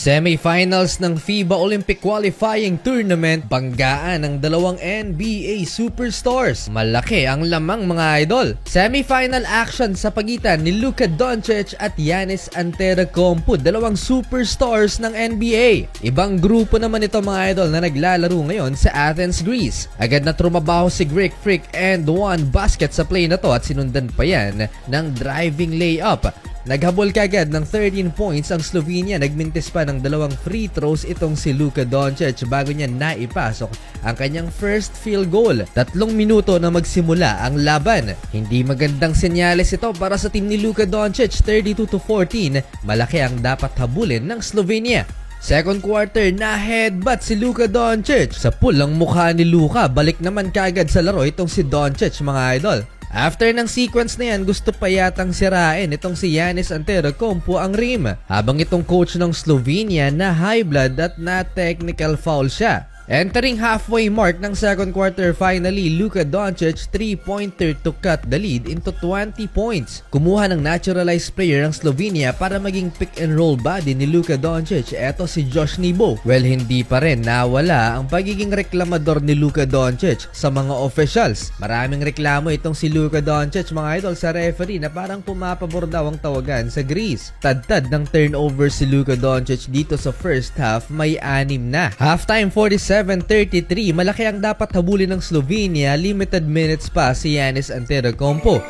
Semifinals ng FIBA Olympic Qualifying Tournament, banggaan ng dalawang NBA superstars. Malaki ang lamang mga idol. Semifinal action sa pagitan ni Luka Doncic at Giannis Antetokounmpo, dalawang superstars ng NBA. Ibang grupo naman ito mga idol na naglalaro ngayon sa Athens, Greece. Agad na trumabaho si Greek Freak and won basket sa play na to at sinundan pa yan ng driving layup. Naghabol kagad ng 13 points ang Slovenia, nagmintis pa ng dalawang free throws itong si Luka Doncic bago niya naipasok ang kanyang first field goal. 3 minuto na magsimula ang laban. Hindi magandang senyales ito para sa team ni Luka Doncic, 32-14. Malaki ang dapat habulin ng Slovenia. Second quarter, na headbutt si Luka Doncic. Sa pulang mukha ni Luka, balik naman kagad sa laro itong si Doncic mga idol. After ng sequence na yan, gusto pa yatang sirain itong si Giannis Antetokounmpo ang rim. Habang itong coach ng Slovenia na high blood at na technical foul siya. Entering halfway mark ng second quarter, finally, Luka Doncic 3-pointer to cut the lead into 20 points. Kumuha ng naturalized player ng Slovenia para maging pick and roll body ni Luka Doncic. Eto si Josh Nebo. Well, hindi pa rin nawala ang pagiging reklamador ni Luka Doncic sa mga officials. Maraming reklamo itong si Luka Doncic mga idol sa referee na parang pumapabor daw ang tawagan sa Greece. Tad-tad ng turnover si Luka Doncic dito sa first half, may 6 na. Halftime 47-33, malaki ang dapat habulin ng Slovenia, limited minutes pa si Giannis Antetokounmpo.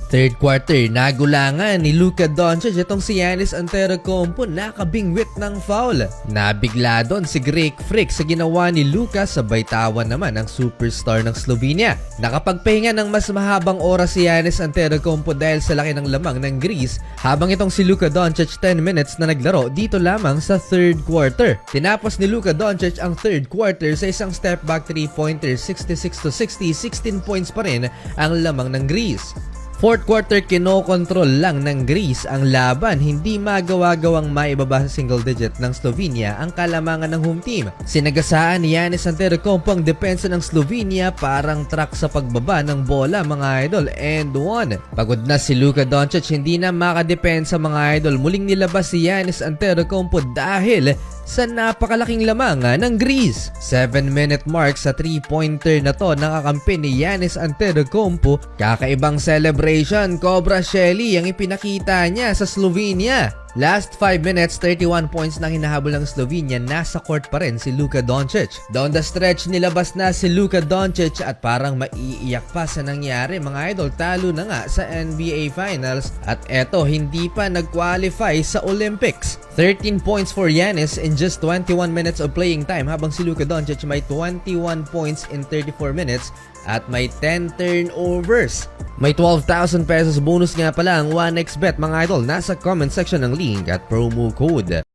Third quarter, nagulangan ni Luka Doncic itong si Giannis Antetokounmpo, nakabingwit ng foul. Nabigla doon si Greek Freak sa ginawa ni Luka, sabay tawa naman ang superstar ng Slovenia. Nakapagpahinga ng mas mahabang oras si Giannis Antetokounmpo dahil sa laki ng lamang ng Greece, habang itong si Luka Doncic 10 minutes na naglaro dito lamang sa third quarter. Tinapos ni Luka Doncic ang third quarter sa isang step back 3-pointer, 66-60, 16 points pa rin ang lamang ng Greece. Fourth quarter, kinokontrol lang ng Greece ang laban, hindi magawa-gawang maibaba sa single digit ng Slovenia ang kalamangan ng home team. Sinagasaan ni Giannis Antetokounmpo ang depensa ng Slovenia, parang truck sa pagbaba ng bola mga idol, and one. Pagod na si Luka Doncic, hindi na makadepensa mga idol. Muling nilabas si Giannis Antetokounmpo dahil sa napakalaking lamang ng Greece. 7-minute mark sa 3-pointer na to ng kakampi ni Giannis Antetokounmpo. Kakaibang celebration, Cobra Shelly ang ipinakita niya sa Slovenia. Last 5 minutes, 31 points na hinahabol ng Slovenia, nasa court pa rin si Luka Doncic. Down the stretch, nilabas na si Luka Doncic at parang maiiyak pa sa nangyari mga idol. Talo na nga sa NBA Finals at eto, hindi pa nag-qualify sa Olympics. 13 points for Giannis in just 21 minutes of playing time, habang si Luka Doncic may 21 points in 34 minutes at may 10 turnovers. May 12,000 pesos bonus nga pala ang 1xBet mga idol. Nasa comment section ng link at promo code.